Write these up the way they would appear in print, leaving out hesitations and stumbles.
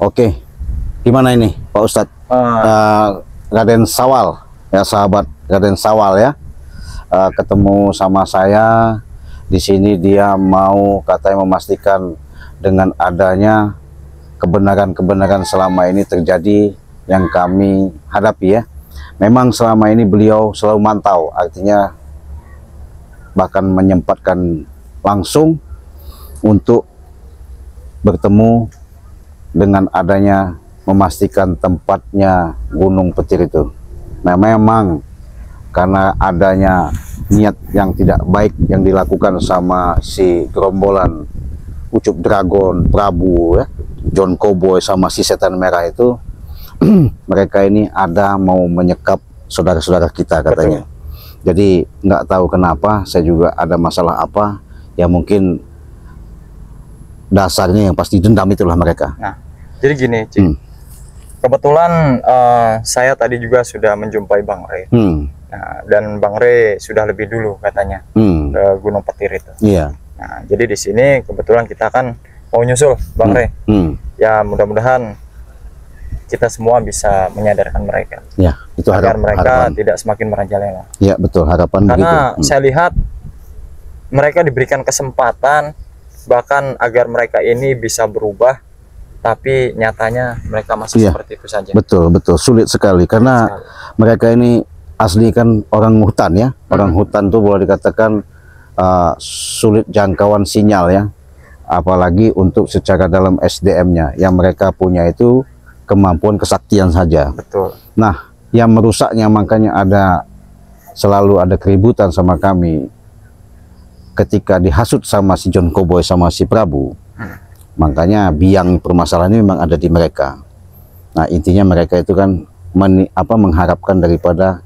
Oke, gimana ini Pak Ustadz? Raden Sawal, ya sahabat Raden Sawal ya, ketemu sama saya di sini. Dia mau katanya memastikan dengan adanya kebenaran-kebenaran selama ini terjadi yang kami hadapi ya. Memang selama ini beliau selalu mantau, artinya bahkan menyempatkan langsung untuk bertemu dengan adanya memastikan tempatnya Gunung Petir itu. Nah, memang karena adanya niat yang tidak baik yang dilakukan sama si gerombolan Ucup Dragon, Prabu ya, John Cowboy sama si Setan Merah itu mereka ini ada mau menyekap saudara-saudara kita katanya. Betul. Jadi nggak tahu kenapa, saya juga ada masalah apa ya, mungkin dasarnya yang pasti dendam itulah mereka. Nah, jadi gini, Cik. Kebetulan saya tadi juga sudah menjumpai Bang Re. Nah, dan Bang Re sudah lebih dulu katanya ke Gunung Petir itu. Iya. Nah, jadi di sini kebetulan kita kan mau nyusul Bang Re. Ya, mudah-mudahan kita semua bisa menyadarkan mereka. Ya, itu agar mereka tidak semakin merajalela. Ya, betul, harapan karena begitu. Saya lihat mereka diberikan kesempatan bahkan agar mereka ini bisa berubah, tapi nyatanya mereka masih seperti itu saja. Betul, betul, sulit sekali karena mereka ini asli kan orang hutan ya. Orang hutan tuh boleh dikatakan sulit jangkauan sinyal ya, apalagi untuk secara dalam SDM-nya yang mereka punya itu kemampuan kesaktian saja. Betul. Nah, yang merusaknya makanya selalu ada keributan sama kami ketika dihasut sama si John Cowboy sama si Prabu. Makanya biang permasalahannya memang ada di mereka. Nah, intinya mereka itu kan mengharapkan daripada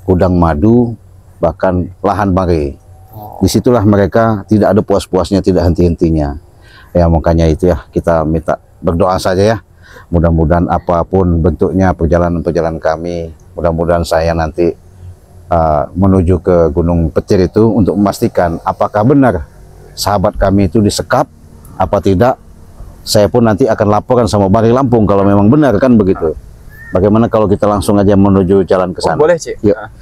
gudang madu bahkan lahan bare. Disitulah mereka tidak ada puas-puasnya, tidak henti-hentinya ya. Makanya itu ya, kita minta berdoa saja ya, mudah-mudahan apapun bentuknya perjalanan kami, mudah-mudahan saya nanti menuju ke Gunung Petir itu untuk memastikan apakah benar sahabat kami itu disekap apa tidak. Saya pun nanti akan laporkan sama Bari Lampung kalau memang benar kan begitu. Bagaimana kalau kita langsung aja menuju jalan ke sana? Boleh, Cik. Ya.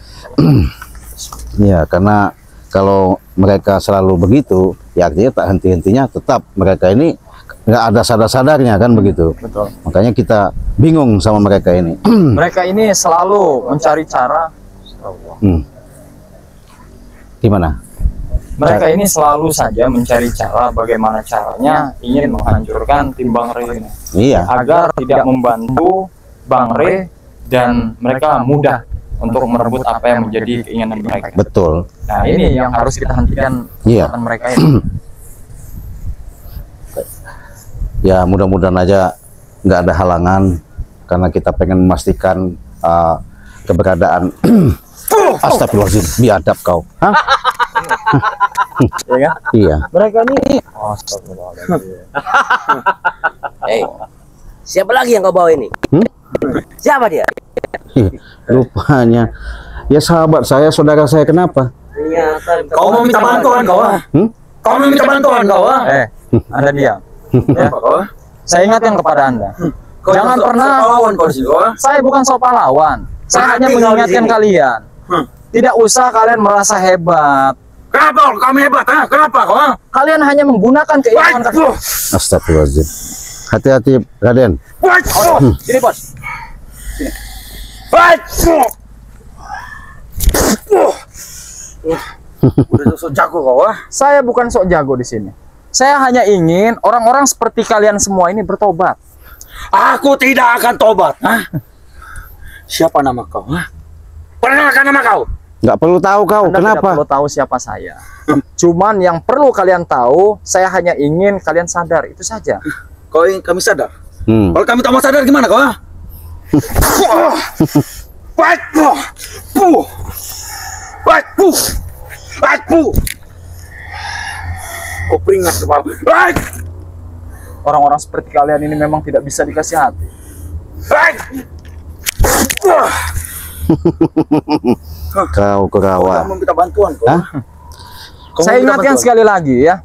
Ya, karena kalau mereka selalu begitu ya, artinya tak henti-hentinya tetap mereka ini nggak ada sadar-sadarnya kan begitu. Betul. Makanya kita bingung sama mereka ini. Mereka ini selalu mencari cara. Gimana? Mereka ini selalu saja mencari cara bagaimana caranya ingin menghancurkan tim Bang Re ini. Iya. Agar tidak membantu Bang Re dan mereka mudah untuk merebut apa yang menjadi keinginan mereka. Betul. Nah, ini yang harus kita hentikan mereka ini. Ya, mudah-mudahan aja nggak ada halangan karena kita pengen memastikan keberadaan. Astagfirullahaladzim, biadab kau. Hah? Iya kan? Iya. Mereka ini. Astagfirullahaladzim. Hey, siapa lagi yang kau bawa ini? Siapa dia? Rupanya ya sahabat saya, saudara saya. Kenapa? Kau mau minta bantuan kau? Kau mau minta bantuan kau? Anda diam. Ya, saya ingatkan kepada Anda. Jangan pernah pahlawan kau sih. Saya bukan sok pahlawan. Saya hanya mengingatkan kalian. Tidak usah kalian merasa hebat. Kenapa kami hebat? Kenapa kau? Kalian hanya menggunakan keinginan kalian. Astagfirullahaladzim. Hati-hati, Raden. Sini, Bos. Udah sok jago kau. Saya bukan sok jago di sini. Saya hanya ingin orang-orang seperti kalian semua ini bertobat. Aku tidak akan tobat. Siapa nama kau? Perkenalkan nama kau. Nggak perlu tahu kau. Anda kenapa? Tidak perlu tahu siapa saya. Cuman yang perlu kalian tahu, saya hanya ingin kalian sadar, itu saja. Kau ingin kami sadar? Kalau kami tak mau sadar gimana kau? Kau peringat kepala. Orang-orang seperti kalian ini memang tidak bisa dikasih hati. Kau kerawa. Kau meminta bantuan kau. Saya ingatkan sekali lagi ya,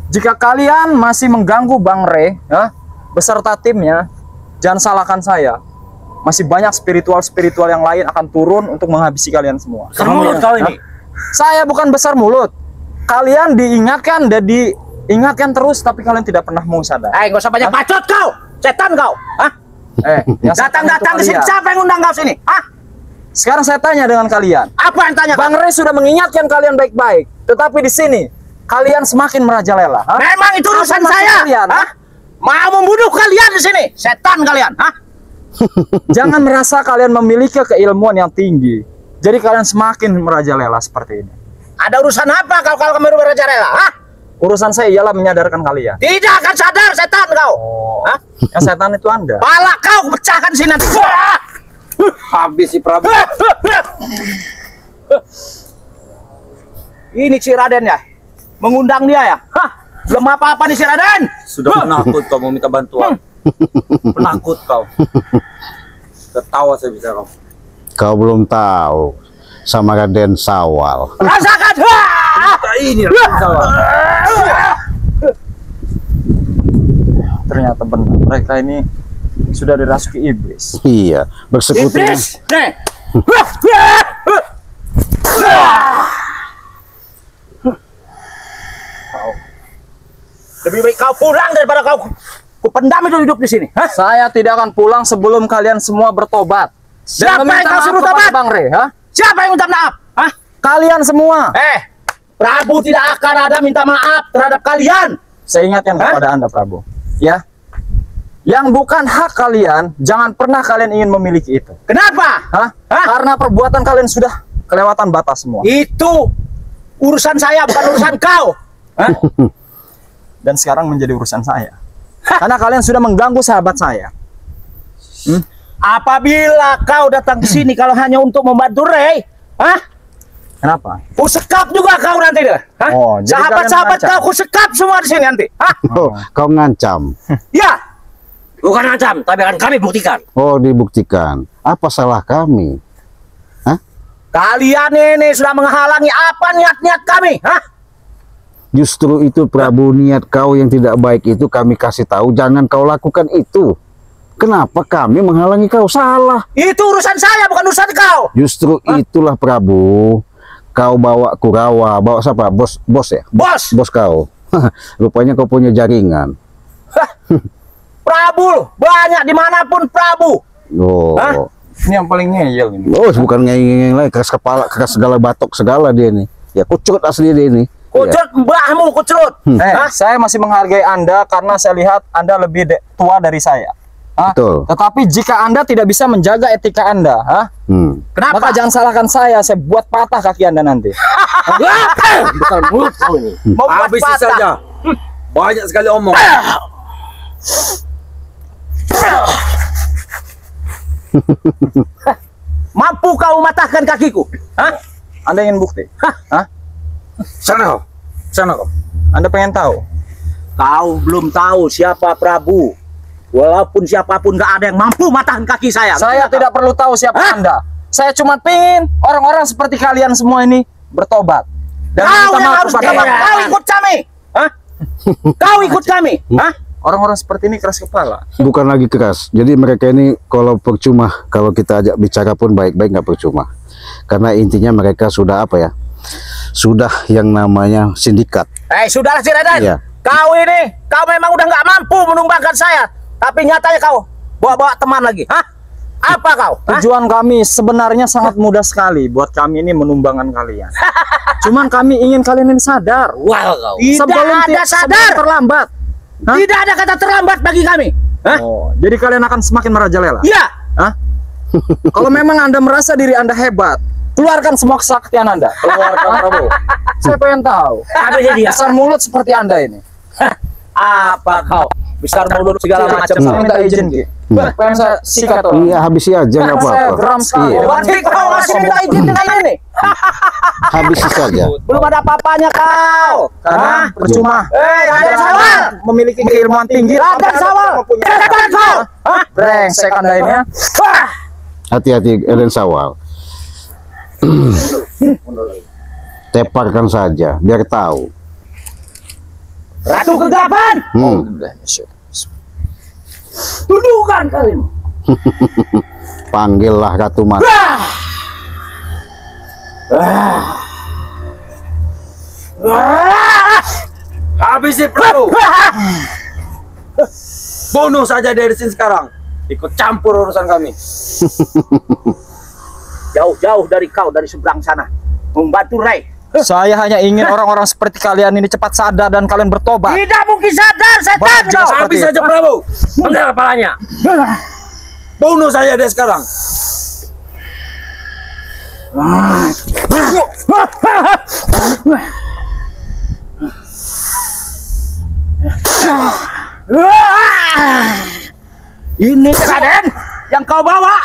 jika kalian masih mengganggu Bang Re beserta timnya, Jangan salahkan saya. Masih banyak spiritual yang lain akan turun untuk menghabisi kalian semua. Mulut kau ini. Saya bukan besar mulut. Kalian diingatkan dan diingatkan terus, tapi kalian tidak pernah mau sadar. Nggak usah banyak bacot kau. Setan kau. Hah? Yang setan Datang-datang itu ke sini. kalian. Siapa yang undang kau sini? Hah? Sekarang saya tanya dengan kalian. Apa yang tanya? Bang Rey sudah mengingatkan kalian baik-baik, tetapi di sini kalian semakin merajalela. Hah? Memang itu urusan Apa maksud saya. kalian? Hah? Mau membunuh kalian di sini. Setan kalian. Hah? Jangan merasa kalian memiliki keilmuan yang tinggi. Jadi kalian semakin merajalela seperti ini. Ada urusan apa kau kalau kamu berbicara? Hah? Urusan saya ialah menyadarkan kalian. Tidak akan sadar setan kau. Hah? Yang setan itu Anda. Pala kau pecahkan sini nanti. Habis si Prabu. Ini si Raden ya? Mengundang dia ya? Hah? Belum apa-apa nih si Raden. Sudah penakut kau mau minta bantuan. Penakut kau. Ketawa saya bisa kau. Kau belum tahu sama Raden Sawal. Rasakan. Ini kau. Ternyata benar, mereka ini sudah dirasuki iblis. Iya, bersekutu. Iblis. Nih. Lebih baik kau pulang daripada kau pendam itu hidup di sini. Hah? Saya tidak akan pulang sebelum kalian semua bertobat. Siapa yang kau suruh kepada tobat? Bang Rey, ha? Siapa yang minta maaf? Hah? Kalian semua. Prabu tidak akan ada minta maaf terhadap kalian. Saya ingatkan kepada Anda, Prabu. Ya. Yang bukan hak kalian, jangan pernah kalian ingin memiliki itu. Kenapa? Hah? Karena perbuatan kalian sudah kelewatan batas semua. Itu urusan saya, bukan urusan kau. Hah? Dan sekarang menjadi urusan saya. Karena kalian sudah mengganggu sahabat saya. Apabila kau datang ke sini kalau hanya untuk membantu Rey, hah? Kenapa? Kusekap juga kau nanti deh. Hah? Oh, jadi Sahabat-sahabat kalian kau kusekap semua di sini nanti. Hah? Oh, kau ngancam. Ya. Bukan macam, tapi akan kami buktikan. Oh, dibuktikan. Apa salah kami? Kalian ini sudah menghalangi apa niat-niat kami, hah? Justru itu Prabu, niat kau yang tidak baik itu kami kasih tahu, jangan kau lakukan itu. Kenapa kami menghalangi kau? Salah. Itu urusan saya, bukan urusan kau. Justru itulah Prabu. Kau bawa Kurawa, bawa siapa? Bos ya? Bos. Bos kau. Rupanya kau punya jaringan. Hah? Prabu, banyak dimanapun Prabu. Oh. Hah? Ini yang paling ngeyel ini. Oh, bukan ngeyel lagi, keras kepala, keras segala batok segala dia nih. Ya kucut asli dia ini. Kucut mbahmu, kucut. Hah? Saya masih menghargai Anda karena saya lihat Anda lebih tua dari saya. Hah? Betul. Tetapi jika Anda tidak bisa menjaga etika Anda, hah? Kenapa? Maka jangan salahkan saya buat patah kaki Anda nanti. Bukan mulut kau ini. Mau buat Habis patah. saja. Banyak sekali omong. Mampu kau mematahkan kakiku? Hah? Anda ingin bukti? Hah? Sana kau. Sana kau. Anda pengen tahu? Kau belum tahu siapa Prabu. Walaupun siapapun gak ada yang mampu matahkan kaki saya. Saya tidak perlu tahu siapa Anda. Saya cuma pengen orang-orang seperti kalian semua ini bertobat. Dan Kau minta yang maaf harus kepada tobat. Bang. Kau ikut kami. Hah? Kau ikut kami. Hah? Orang-orang seperti ini keras kepala. Bukan lagi keras. Jadi mereka ini kalau percuma, kalau kita ajak bicara pun baik-baik nggak percuma. Karena intinya mereka sudah apa ya? Sudah yang namanya sindikat. Sudahlah si Raden. Iya. Kau ini, kau memang udah nggak mampu menumbangkan saya. Tapi nyatanya kau bawa-bawa teman lagi. Hah? Apa kau? Hah? Tujuan kami sebenarnya sangat mudah sekali buat kami ini menumbangkan kalian. Cuman kami ingin kalian ini sadar. Wah kau. Tidak Sebelum ada sebelum sadar. terlambat. Hah? Tidak ada kata terlambat bagi kami. Hah? Oh, jadi kalian akan semakin merajalela. Iya. Hah? Kalau memang Anda merasa diri Anda hebat, keluarkan semua kesaktian Anda. Keluarkan Prabu. Saya pengen tahu. Habisnya dia. Besar mulut seperti Anda ini. Apa kau? Besar mulut segala macam. Saya minta izin, Ki. Pengen saya sikat tuh. Iya, habisi aja nggak Saya apa-apa. geram sekali. Iya, Berarti kau masih minta izin dengan ini? habisi saja. Belum ada apa-apanya kau. Karena percuma. Raden Sawal. Memiliki keilmuan tinggi. Raden Sawal. Cepat kau. Hah? Brengsek Anda ini ya. Wah. Hati-hati Raden Sawal. Teparkan saja, biar tahu. Ratu Kegelapan. Hmm. Tunjukkan perempuan kalian. Panggillah Ratu Mas. Habisi Prabu. Bunuh saja dari sini sekarang. Ikut campur urusan kami. Jauh-jauh dari kau, dari seberang sana. Membantu Rai. Saya hanya ingin orang-orang seperti kalian ini cepat sadar dan kalian bertobat. Tidak mungkin sadar, setan kau. Habis saja Prabu. Penggal kepalanya. Bunuh saja dia sekarang. Ini Raden yang kau bawa.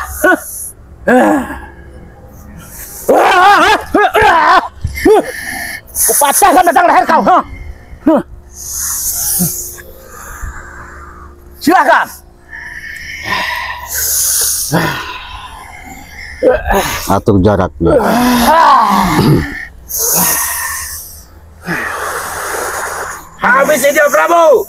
Kupatahkan batang leher kau. Silakan. Atur jaraknya. Habisi dia Prabu.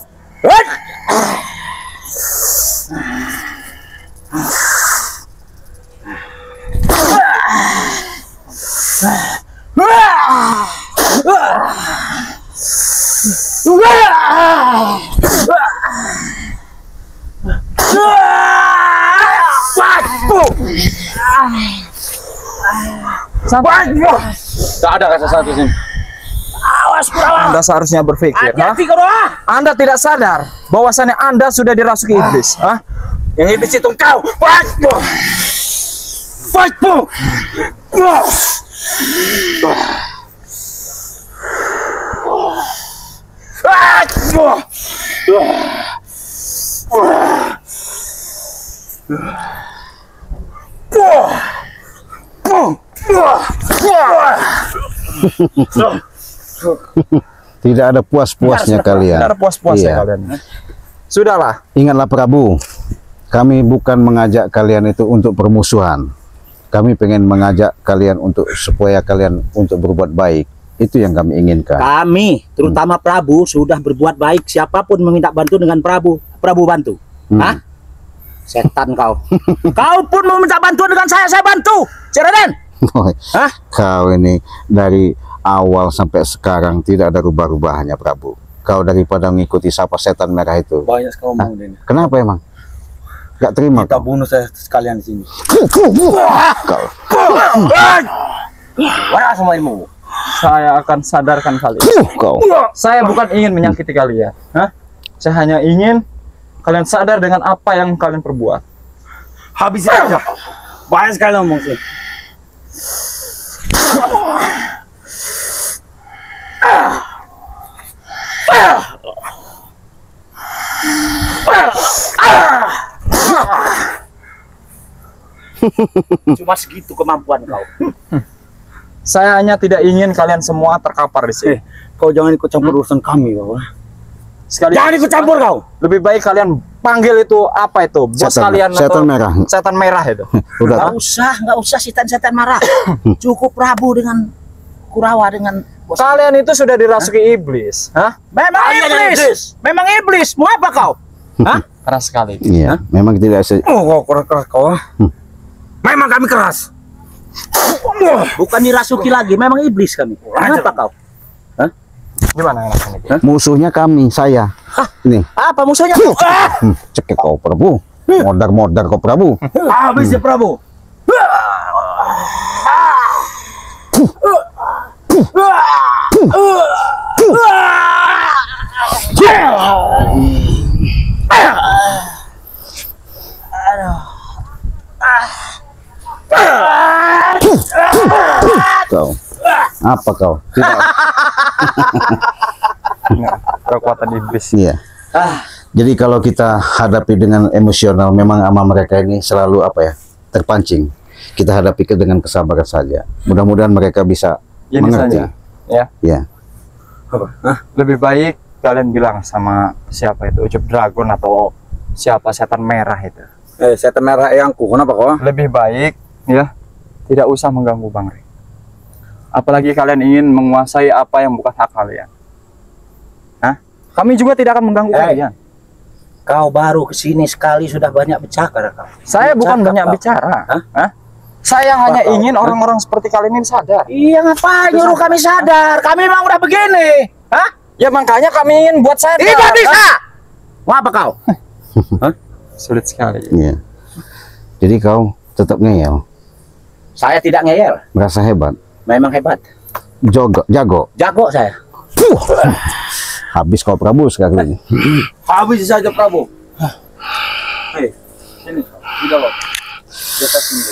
Tak ada kata satu sini. Awas Kurawa. Anda seharusnya berpikir, Hati-hati kau doa. Anda tidak sadar bahwasannya Anda sudah dirasuki iblis. Yang iblis itu kau. Fight-mu. Tidak ada puas-puasnya kalian. Tidak ada puas-puasnya Iya. kalian. Sudahlah. Ingatlah Prabu, kami bukan mengajak kalian itu untuk permusuhan. Kami pengen mengajak kalian untuk supaya kalian untuk berbuat baik. Itu yang kami inginkan. Kami, terutama Prabu, sudah berbuat baik. Siapapun meminta bantu dengan Prabu, Prabu bantu. Hah? Setan kau. Kau pun mau minta bantuan dengan saya bantu. Raden. Hah? Kau ini dari awal sampai sekarang tidak ada rubah-rubahannya Prabu. Kau daripada mengikuti sapa setan merah itu. Banyak sekali ngomong ini. Kenapa emang? Gak terima Kita kau? bunuh saya sekalian di sini. Kau. Mana semua ilmu? Saya akan sadarkan kalian. Kau. Saya bukan ingin menyakiti kalian. Saya hanya ingin kalian sadar dengan apa yang kalian perbuat. Habisin aja. Banyak sekali ngomong sih. Cuma segitu kemampuan kau. Saya hanya tidak ingin kalian semua terkapar di sini. Kau jangan ikut campur urusan kami kau. Sekali Jangan ikut campur kau. lebih baik kalian panggil itu apa itu? Bos Setan- kalian setan atau merah. setan merah itu. Udah. Nggak usah setan-setan marah. Cukup Prabu dengan Kurawa dengan bos. Kalian itu sudah dirasuki iblis. Memang iblis. Memang iblis. Mau apa kau? Hah? Keras sekali. Iya, memang tidak Oh, kau keras kau. Memang kami keras. Bukan dirasuki lagi. Memang iblis kami. Kenapa kau? Gimana enaknya? musuhnya kami, saya. Ini. Apa musuhnya? Cekek kau Prabu. Modar-modar kau Prabu. Habis ya Prabu. Kau. Apa kau? Tidak. Kekuatan iblis. Iya. Jadi kalau kita hadapi dengan emosional, memang ama mereka ini selalu apa ya, terpancing. Kita hadapi dengan kesabaran saja. Mudah-mudahan mereka bisa Ini mengerti. saja. Ya. Ya. Lebih baik kalian bilang sama siapa itu Ucup Dragon atau siapa setan merah itu. Setan merah eyangku. Kenapa kau? Lebih baik ya tidak usah mengganggu Bang Ri. Apalagi kalian ingin menguasai apa yang bukan hak kalian. Kami juga tidak akan mengganggu kalian. Kau baru kesini sekali sudah banyak bicara kau. Saya bukan Cakap banyak kau. bicara. Hah? Hah? Saya hanya ingin orang-orang seperti kalian ini sadar. Iya ngapain nyuruh kami sadar? Kami memang udah begini. Hah? Ya makanya kami ingin buat sadar. Tidak bisa. Hah? Mau apa kau? Sulit sekali. Iya. Jadi kau tetap ngeyel, Saya tidak ngeyel. merasa hebat, Memang hebat. jago. Jago saya. Habis kau Prabu sekali ini. Habis saja Prabu. Hei, sini, di dalam. Di atas sini.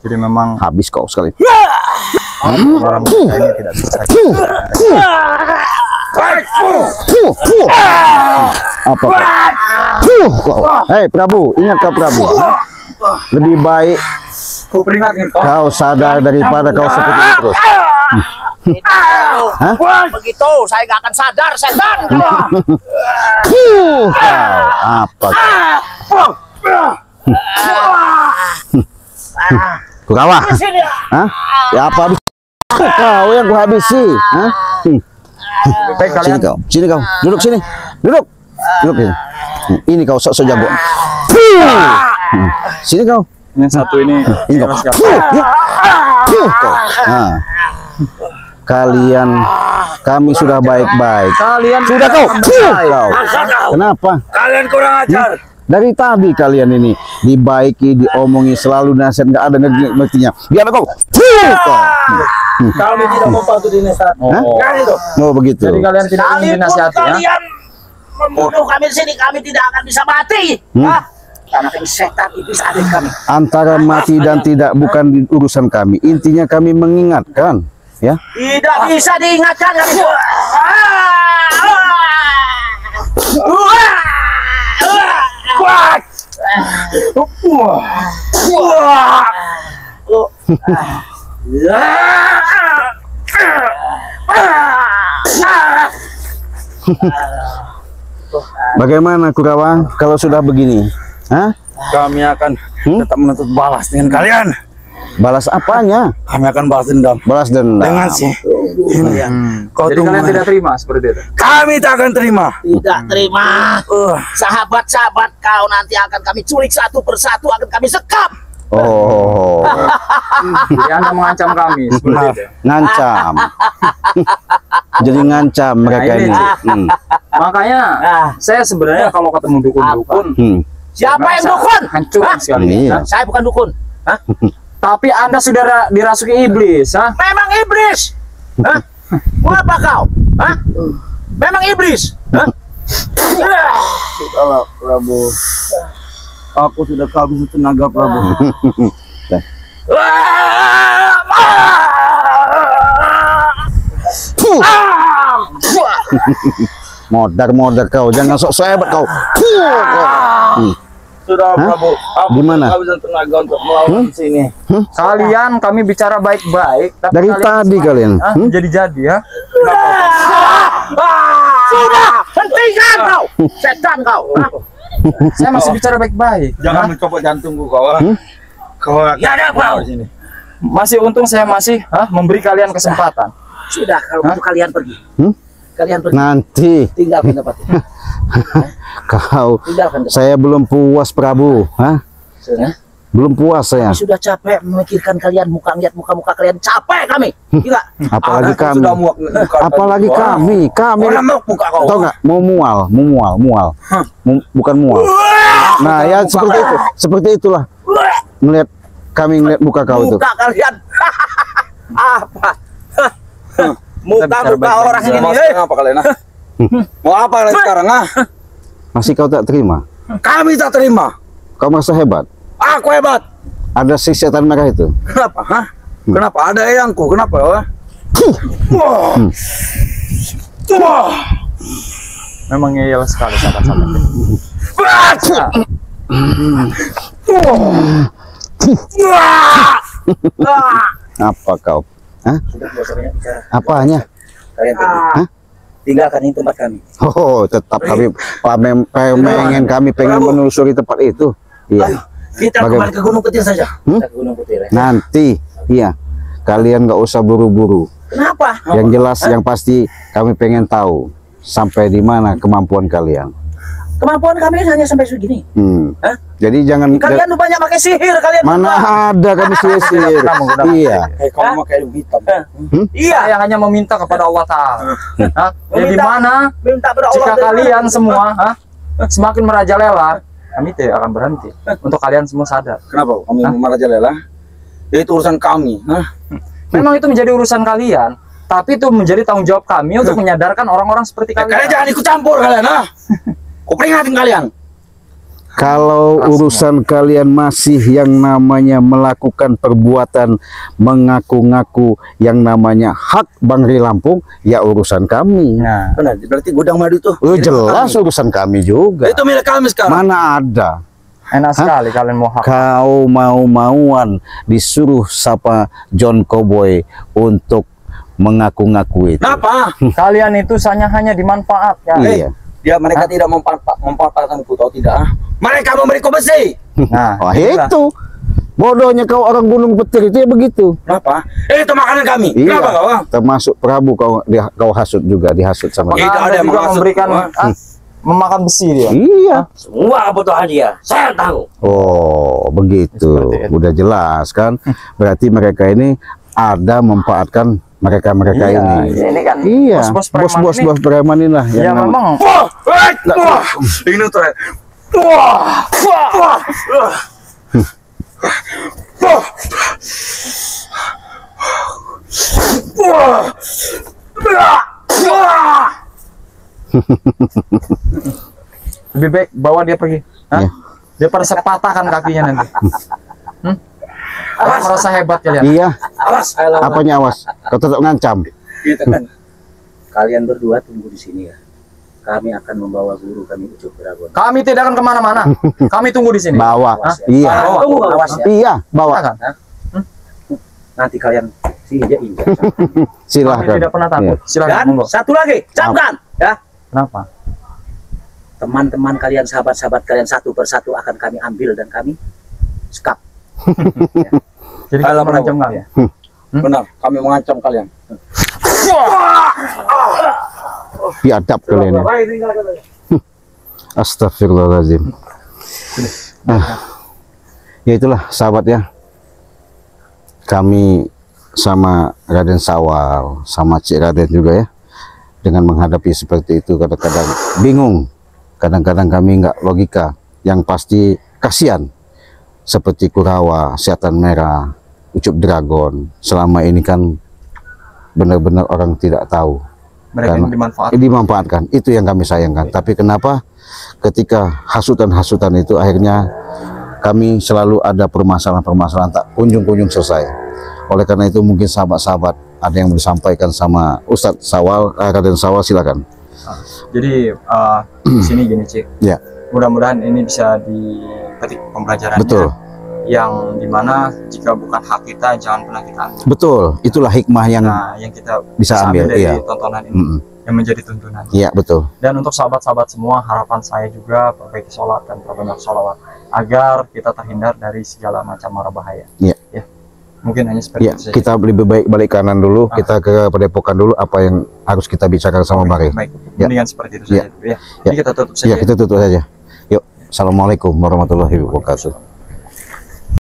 Jadi memang Habis kau sekali. orang kita ini tidak bisa. Apa? Kau? Hei Prabu, ingat kau Prabu. Lebih baik Ku peringatkan kau. kau sadar daripada kau seperti itu terus. Hah? Begitu, saya nggak akan sadar, setan. Kau apa? Kau? Kurawa? Hah? Ya apa habis? Kau yang kuhabisi. Hah? Baik Sini kalian. kau, sini kau, duduk sini, duduk ini. Ini kau sok jago. Sini kau, Yang satu ini. ini kau. Nah, kalian, kami sudah baik-baik. Kalian Sudah kau, kau. kenapa? Kalian kurang ajar. Dari tadi kalian ini dibaiki, diomongi selalu nasihat nggak ada ngertinya. Biar kau, Kami tidak mau patuh di nasihat. Hah? Kan itu. Oh begitu. Jadi kalian tidak ingin dinasihati ya? Kalian membunuh kami di sini, kami tidak akan bisa mati. Hah? Karena kami setan iblis adik kami. Antara mati dan tidak bukan urusan kami. Intinya kami mengingatkan, ya. Tidak bisa diingatkan kami. Bagaimana Kurawa kalau sudah begini? Hah? Kami akan tetap menuntut balas dengan kalian. Balas apanya? Kami akan balas dendam. Balas dendam. Dengan si. Kau Jadi tunggu. kalian tidak terima seperti itu. Kami tak akan terima. Tidak terima. Sahabat-sahabat kau nanti akan kami culik satu persatu, akan kami sekap. Oh, Jadi Anda mengancam kami seperti itu. ngancam. Jadi ngancam mereka ini. ini. Makanya saya sebenarnya kalau ketemu dukun-dukun Siapa yang dukun? hancur sekali. Iya. Saya bukan dukun. Hah? Tapi Anda sudah dirasuki iblis, ha? Memang iblis. Hah? Mau apa kau? Hah? Memang iblis. Hah? Kalau Prabu, aku sudah kehabisan tenaga Prabu. Modar kau, jangan sok hebat kau. Sudah Hah? Prabu, aku Gimana? kehabisan tenaga untuk melawan sini. Kalian kami bicara baik-baik, tapi Dari tadi kalian. Hah? Jadi-jadi ya. Sudah, hentikan kau. Setan kau. Hah? Saya masih bicara baik-baik. Jangan mencopot jantungku kau. Kau Ya ada kau. di sini. Masih untung saya masih memberi kalian kesempatan. Sudah, kalau begitu kalian pergi. Kalian pergi. Nanti Tinggalkan tempat ini. kau, Tinggalkan tempat. saya belum puas Prabu. Hah? Sudah. Belum puas saya. Sudah capek memikirkan kalian, lihat muka-muka kalian, capek kami. Gila. Apalagi Aku kami. sudah muak. Apalagi kami. Kau muak muka kau. Tahu nggak? Mau mual. Bukan mual. Nah, ya seperti itu. Seperti itulah. Melihat kami ngeliat muka kau itu. Muka kalian. Apa? Kita bicara Muka baik-baik. orang ini. Mau sekarang apa kalian? Mau apa kalian sekarang? Masih kau tak terima? Kami tak terima. Kau merasa hebat? Aku hebat. Ada si setan merah itu. Kenapa? Hah? Kenapa? Ada eyangku. Kenapa? Wah. Wah. Memang ngeyel sekali sahabat-sahabat. Apa kau? Hah? Sudah, nggak usah banyak bicara. Apanya? Kalian pergi. Hah? Tinggalkan ini tempat kami. Oh, tetap kami pengen menelusuri tempat itu. Iya. Kita Bagaimana? kembali ke Gunung Petir saja. Kita ke Gunung Petir ya. Nanti, iya. Kalian nggak usah buru-buru. Kenapa? Yang jelas, yang pasti kami pengen tahu sampai di mana kemampuan kalian. Kemampuan kami hanya sampai segini. Hah? Jadi jangan Kalian tuh banyak pakai sihir kalian. mana ada kami sihir. Iya. Kamu pakai ilmu hitam. Iya. Saya hanya meminta kepada Allah Ta'ala. Hah? Ya di mana Minta pada Allah. jika dari kalian mana? semua semakin merajalela, kami tidak akan berhenti untuk kalian semua sadar. Kenapa kami merajalela? Itu urusan kami. Memang itu menjadi urusan kalian, tapi itu menjadi tanggung jawab kami untuk menyadarkan orang-orang seperti Kalian kalian. jangan ikut campur kalian. Ku peringatin kalian. Kalau urusan kalian masih yang namanya melakukan perbuatan mengaku-ngaku yang namanya hak Bangri Lampung, ya urusan kami. Nah, Benar, berarti gudang madu itu. Jelas urusan kami juga. Itu milik kami sekarang. Mana ada. enak sekali kalian mau hak. Kau mau-mauan disuruh sapa John Cowboy untuk mengaku-ngaku itu. Kenapa? Kalian itu hanya dimanfaatkan. Iya. Mereka tidak memanfaatkan ku, tahu tidak? Mereka memberi ku besi. Nah, Oh itulah. itu. Bodohnya kau orang Gunung Petir itu ya begitu. Kenapa? Itu makanan kami. Kenapa kau? Termasuk Prabu kau hasut juga, dihasut sama dia. Tidak Anda ada yang juga menghasut memberikan gua. memakan besi dia. Iya. Semua kebutuhan dia. Saya tahu. Oh, begitu. Seperti itu. Udah jelas kan? Berarti mereka ini ada memanfaatkan mereka-mereka Iya, ini. ini kan Iya. bos-bos preman ini. Bos-bos preman inilah Ya yang memang Wah, wah, ini tuh. Wah, wah, wah, wah, wah. lebih baik bawa dia pergi. Hah? Iya. Dia pada sepatahkan kakinya nanti. Kalian merasa hebat kalian. Iya. Awas, Apanya awas? Kau tetap ngancam. gitu kan. Kalian berdua tunggu di sini ya. Kami akan membawa guru kami Ucup Dragon. Kami tidak akan kemana-mana. Kami tunggu di sini. Bawa. Awas ya. Iya. Tunggu, awas ya. Iya, bawa. Silakan. Nanti kalian injak. Kami Silahkan. tidak pernah takut. Iya. Silakan. Dan monggo. satu lagi, camkan ya. Kenapa? Teman-teman kalian, sahabat-sahabat kalian satu persatu akan kami ambil dan kami sekap. Jadi Alah, kalian mengancam bravo. kami. Benar, kami mengancam kalian. Biadab kalian. Ya. Astagfirullahaladzim. Ya itulah sahabat ya. Kami sama Raden Sawal, sama Cik Raden juga ya. Dengan menghadapi seperti itu kadang-kadang bingung. Kadang-kadang kami nggak logika. Yang pasti kasihan. Seperti Kurawa, Setan Merah, Ucup Dragon. Selama ini kan benar-benar orang tidak tahu. Mereka Karena yang dimanfaatkan. Dimanfaatkan. Itu yang kami sayangkan. Tapi kenapa ketika hasutan-hasutan itu akhirnya kami selalu ada permasalahan-permasalahan tak kunjung-kunjung selesai. Oleh karena itu mungkin sahabat-sahabat ada yang mau disampaikan sama Ustadz Sawal, Raden Sawal, silakan. Jadi di sini gini Cik. Ya. Mudah-mudahan ini bisa dipetik pembelajarannya. Betul. Yang dimana jika bukan hak kita jangan pernah kita ambil. Betul. Itulah hikmah yang Nah, yang kita bisa ambil, dari iya. tontonan ini Mm-mm. yang menjadi tuntunan. Iya, betul. Dan untuk sahabat-sahabat semua, harapan saya juga perbaiki sholat dan perbanyak sholawat agar kita terhindar dari segala macam mara bahaya. Iya. Ya. Mungkin hanya seperti Ya, itu saja. kita lebih baik balik kanan dulu, kita ke Padepokan dulu apa yang harus kita bicarakan sama Bari. Baik, Ya. mendingan seperti itu Ya. saja. Ya. Jadi kita tutup saja. Ya, kita tutup saja. Yuk. Assalamualaikum warahmatullahi wabarakatuh.